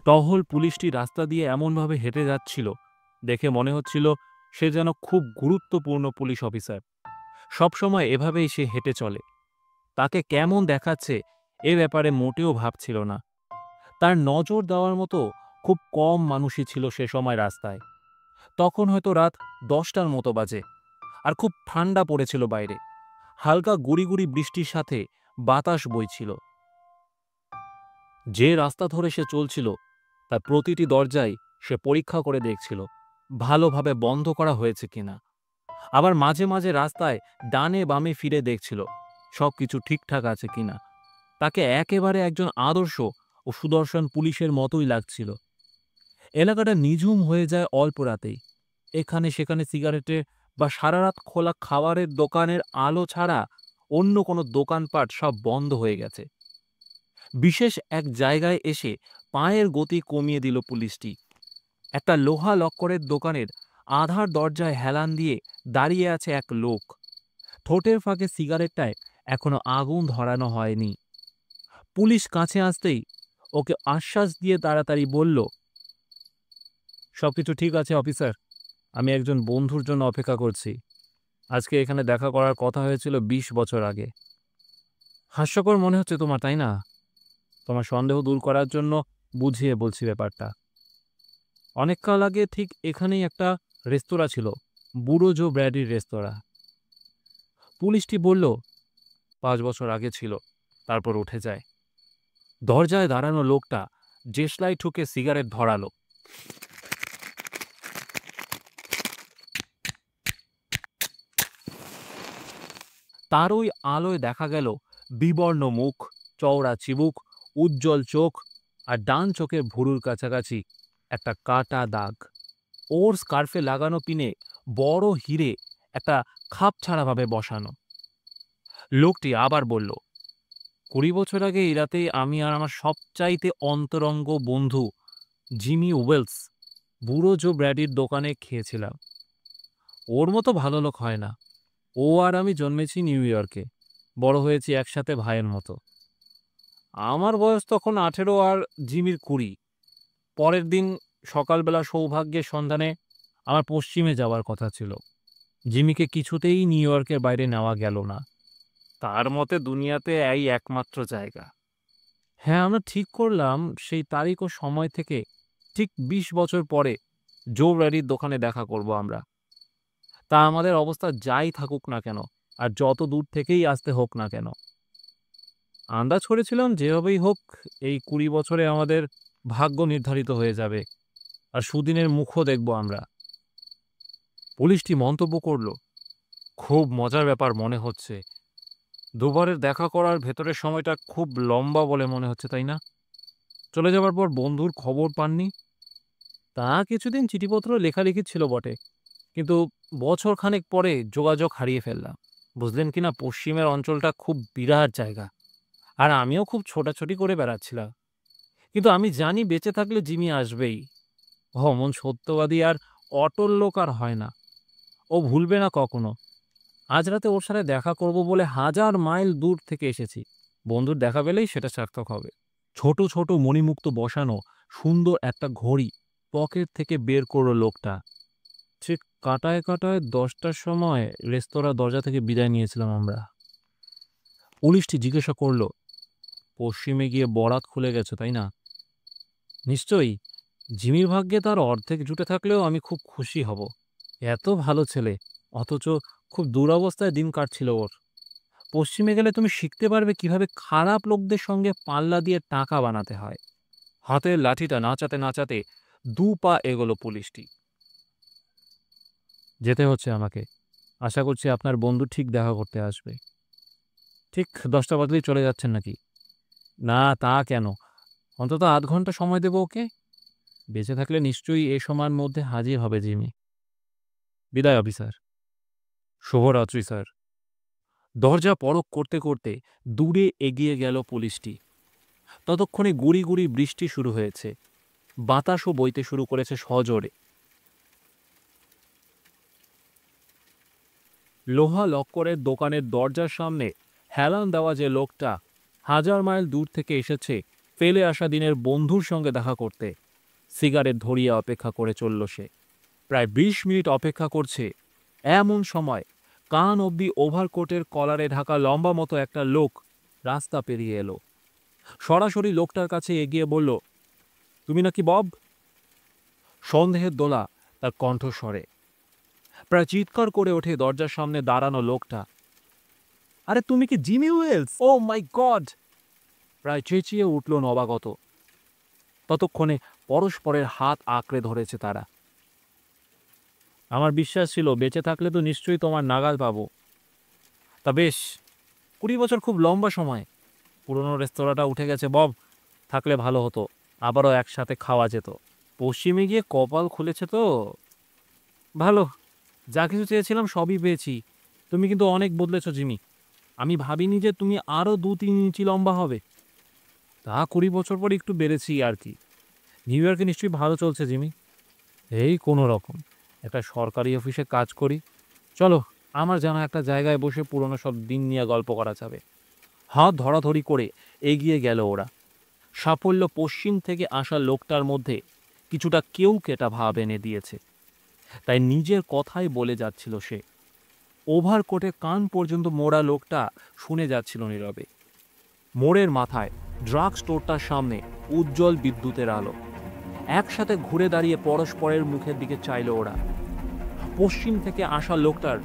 টহল পুলিশটি রাস্তা দিয়ে এমনভাবে হেঁটে যাচ্ছিল, দেখে মনে হচ্ছিল সে যেন খুব গুরুত্বপূর্ণ পুলিশ অফিসার। সবসময় এভাবেই সে হেঁটে চলে। তাকে কেমন দেখাচ্ছে এ ব্যাপারে মোটেও ভাবছিল না। তার নজর দেওয়ার মতো খুব কম মানুষই ছিল সে সময় রাস্তায়। তখন হয়তো রাত 10টার মতো বাজে, আর খুব ঠান্ডা পড়েছিল বাইরে। হালকা গুড়ি গুড়ি বৃষ্টির সাথে বাতাস বইছিল। যে রাস্তা ধরে সে চলছিল তার প্রতিটি দরজায় সে পরীক্ষা করে দেখছিল ভালোভাবে বন্ধ করা হয়েছে কিনা। আবার মাঝে মাঝে রাস্তায় ডানে বামে ফিরে দেখছিল সবকিছু ঠিকঠাক আছে কিনা। তাকে একেবারে একজন আদর্শ ও সুদর্শন পুলিশের মতোই লাগছিল। এলাকাটা নিঝুম হয়ে যায় অল্প রাতেই। এখানে সেখানে সিগারেটের বা সারারাত খোলা খাবারের দোকানের আলো ছাড়া অন্য কোনো দোকানপাট সব বন্ধ হয়ে গেছে। বিশেষ এক জায়গায় এসে পায়ের গতি কমিয়ে দিল পুলিশটি। একটা লোহা লক্করের দোকানের আধার দরজায় হেলান দিয়ে দাঁড়িয়ে আছে এক লোক। ঠোঁটের ফাঁকে সিগারেটটায় এখনো আগুন ধরানো হয়নি। পুলিশ কাছে আসতেই ওকে আশ্বাস দিয়ে তাড়াতাড়ি বলল, সবকিছু ঠিক আছে অফিসার, আমি একজন বন্ধুর জন্য অপেক্ষা করছি। আজকে এখানে দেখা করার কথা হয়েছিল 20 বছর আগে। হাস্যকর মনে হচ্ছে তোমার, তাই না? তোমার সন্দেহ দূর করার জন্য বুঝিয়ে বলছি ব্যাপারটা। অনেককাল আগে ঠিক এখানেই একটা রেস্তোরাঁ ছিল, বুড়ো জো ব্র্যাডির রেস্তোরাঁ। পুলিশটি বলল, 5 বছর আগে ছিল, তারপর উঠে যায়। দরজায় দাঁড়ানো লোকটা দেশলাই ঠুকে সিগারেট ধরালো। তার ওই আলোয় দেখা গেল বিবর্ণ মুখ, চওড়া চিবুক, উজ্জ্বল চোখ, আর ডান চোখের ভুরুর কাছাকাছি একটা কাটা দাগ। ওর স্কার্ফে লাগানো পিনে বড় হিরে একটা খাপ ছাড়াভাবে বসানো। লোকটি আবার বলল, 20 বছর আগে এই রাতেই আমি আর আমার সবচাইতে অন্তরঙ্গ বন্ধু জিমি ওয়েলস বুড়ো জো ব্র্যাডির দোকানে খেয়েছিলাম। ওর মতো ভালো লোক হয় না। ও আর আমি জন্মেছি নিউ ইয়র্কে, বড় হয়েছি একসাথে ভাইয়ের মতো। আমার বয়স তখন 18 আর জিমির 20। পরের দিন সকালবেলা সৌভাগ্যের সন্ধানে আমার পশ্চিমে যাওয়ার কথা ছিল। জিমিকে কিছুতেই নিউ ইয়র্কের বাইরে নেওয়া গেল না। তার মতে দুনিয়াতে এই একমাত্র জায়গা। হ্যাঁ, আমরা ঠিক করলাম সেই তারিখ ও সময় থেকে ঠিক 20 বছর পরে জো ব্র্যাডির দোকানে দেখা করব আমরা। তা আমাদের অবস্থা যাই থাকুক না কেন, আর যত দূর থেকেই আসতে হোক না কেন। আন্দাজ করেছিলাম যেভাবেই হোক এই 20 বছরে আমাদের ভাগ্য নির্ধারিত হয়ে যাবে, আর সুদিনের মুখও দেখব আমরা। পুলিশটি মন্তব্য করল, খুব মজার ব্যাপার মনে হচ্ছে। দুবারের দেখা করার ভেতরের সময়টা খুব লম্বা বলে মনে হচ্ছে, তাই না? চলে যাবার পর বন্ধুর খবর পাননি? তা কিছুদিন চিঠিপত্র লেখালেখি ছিল বটে, কিন্তু বছর খানেক পরে যোগাযোগ হারিয়ে ফেললাম। বুঝলেন কিনা, পশ্চিমের অঞ্চলটা খুব বিরাট জায়গা, আর আমিও খুব ছোটাছুটি করে বেড়াচ্ছিলাম। কিন্তু আমি জানি বেঁচে থাকলে জিমি আসবেই। অমন সত্যবাদী আর অটল লোক আর হয় না। ও ভুলবে না কখনো। আজ রাতে ওর সাথে দেখা করব বলে 1000 মাইল দূর থেকে এসেছি। বন্ধুর দেখা পেলেই সেটা সার্থক হবে। ছোট ছোট মণিমুক্ত বসানো সুন্দর একটা ঘড়ি পকেট থেকে বের করলো লোকটা। ঠিক কাটায় কাটায় 10টার সময় রেস্তোরাঁ দরজা থেকে বিদায় নিয়েছিলাম আমরা। পুলিশটি জিজ্ঞাসা করল, পশ্চিমে গিয়ে বরাত খুলে গেছে, তাই না? নিশ্চয়ই। জিমির ভাগ্যে তার অর্ধেক জুটে থাকলেও আমি খুব খুশি হব। এত ভালো ছেলে, অথচ খুব দুরবস্থায় দিন কাটছিল ওর। পশ্চিমে গেলে তুমি শিখতে পারবে কিভাবে খারাপ লোকদের সঙ্গে পাল্লা দিয়ে টাকা বানাতে হয়। হাতের লাঠিটা নাচাতে নাচাতে 2 পা এগোলো পুলিশটি। যেতে হচ্ছে আমাকে। আশা করছি আপনার বন্ধু ঠিক দেখা করতে আসবে। ঠিক 10টা বাজলেই চলে যাচ্ছেন নাকি? না, তা কেন, অন্তত আধ ঘন্টা সময় দেব ওকে। বেঁচে থাকলে নিশ্চয়ই এ সময়ের মধ্যে হাজির হবে জিমি। বিদায় অফিসার। শুভরাত্রি স্যার। দরজা পরক করতে করতে দূরে এগিয়ে গেল পুলিশটি। ততক্ষণে গুড়ি গুড়ি বৃষ্টি শুরু হয়েছে। বাতাসও বইতে শুরু করেছে সজোরে। লোহা লক্করের দোকানের দরজার সামনে হেলান দেওয়া যে লোকটা 1000 মাইল দূর থেকে এসেছে ফেলে আসা দিনের বন্ধুর সঙ্গে দেখা করতে সিগারেট ধরিয়ে অপেক্ষা করে চলল সে। প্রায় ২০ মিনিট অপেক্ষা করছে, এমন সময় কান অবধি ওভারকোটের কলারে ঢাকা লম্বা মতো একটা লোক রাস্তা পেরিয়ে এলো। সরাসরি লোকটার কাছে এগিয়ে বলল, তুমি নাকি বব? সন্দেহের দোলা তার কণ্ঠস্বরে। প্রায় চিৎকার করে ওঠে দরজার সামনে দাঁড়ানো লোকটা, আরে তুমি কি জিমি ওয়েলস? ও মাই গড! প্রায় চেঁচিয়ে উঠল নবাগত। ততক্ষণে পরস্পরের হাত আঁকড়ে ধরেছে তারা। আমার বিশ্বাস ছিল বেঁচে থাকলে তো নিশ্চয়ই তোমার নাগাল পাবো। তা বেশ, ২০ বছর খুব লম্বা সময়। পুরনো রেস্তোরাঁটা উঠে গেছে বব, থাকলে ভালো হতো, আবারও একসাথে খাওয়া যেত। পশ্চিমে গিয়ে কপাল খুলেছে তো। ভালো, যা কিছু চেয়েছিলাম সবই পেয়েছি। তুমি কিন্তু অনেক বদলেছ জিমি। আমি ভাবিনি যে তুমি আরও ২-৩ ইঞ্চি লম্বা হবে। তা ২০ বছর পর একটু বেড়েছি আর কি। নিউ ইয়র্কে নিশ্চয়ই ভালো চলছে জিমি। এই কোনো রকম একটা সরকারি অফিসে কাজ করি। চলো, আমার জানা একটা জায়গায় বসে পুরনো সব দিন নিয়ে গল্প করা যাবে। হাত ধরাধরি করে এগিয়ে গেল ওরা। সাফল্য পশ্চিম থেকে আসা লোকটার মধ্যে কিছুটা কেউ কেটা ভাব এনে দিয়েছে, তাই নিজের কথাই বলে যাচ্ছিল সে। ওভারকোটে কান পর্যন্ত মোড়া লোকটা শুনে যাচ্ছিল নীরবে। মোড়ের মাথায় ড্রাগ স্টোরটার সামনে উজ্জ্বল বিদ্যুতের আলো। একসাথে ঘুরে দাঁড়িয়ে পরস্পরের মুখের দিকে চাইল ওরা। পশ্চিম থেকে আসা লোকটার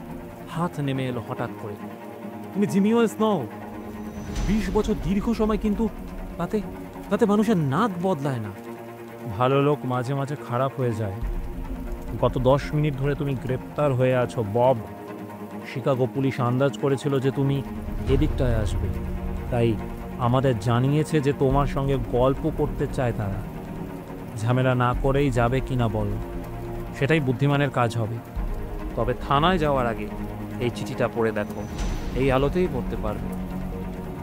হাত নেমে এলো হঠাৎ করে। তুমি জিমি ওয়েলস নও। ২০ বছর দীর্ঘ সময়, কিন্তু তাতে তাতে মানুষের নাক বদলায় না। ভালো লোক মাঝে মাঝে খারাপ হয়ে যায়। গত ১০ মিনিট ধরে তুমি গ্রেপ্তার হয়ে আছো বব। শিকাগো পুলিশ আন্দাজ করেছিল যে তুমি এদিকটায় আসবে, তাই আমাদের জানিয়েছে যে তোমার সঙ্গে গল্প করতে চায় তারা। ঝামেলা না করেই যাবে কিনা বলো, সেটাই বুদ্ধিমানের কাজ হবে। তবে থানায় যাওয়ার আগে এই চিঠিটা পড়ে দেখো, এই আলোতেই পড়তে পারবে।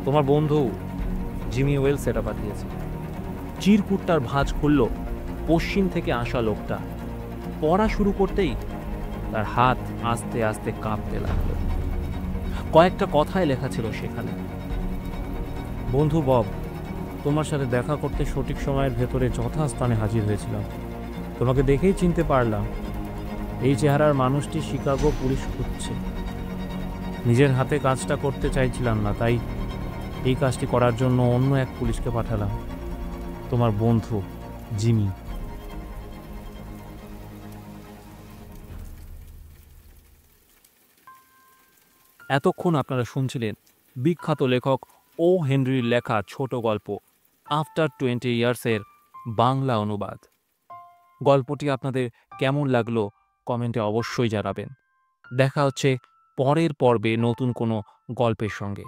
তোমার বন্ধু জিমি ওয়েলস এটা পাঠিয়েছে। চিরকুটটার ভাঁজ খুলল পশ্চিম থেকে আসা লোকটা। পড়া শুরু করতেই তার হাত আস্তে আস্তে কাঁপতে লাগলো। কয়েকটা কথায় লেখা ছিল সেখানে। বন্ধু বব, তোমার সাথে দেখা করতে সঠিক সময়ের ভেতরে যথাস্থানে হাজির হয়েছিলাম। তোমাকে দেখেই চিনতে পারলাম। এই চেহারার মানুষটি শিকাগো পুলিশ খুঁজছে। নিজের হাতে কাজটা করতে চাইছিলাম না, তাই এই কাজটি করার জন্য অন্য এক পুলিশকে পাঠালাম, তোমার বন্ধু জিমি। এতক্ষণ আপনারা শুনছিলেন বিখ্যাত লেখক ও হেনরির লেখা ছোট গল্প আফটার 20 ইয়ার্সের বাংলা অনুবাদ। গল্পটি আপনাদের কেমন লাগলো কমেন্টে অবশ্যই জানাবেন। দেখা হচ্ছে পরের পর্বে নতুন কোনো গল্পের সঙ্গে।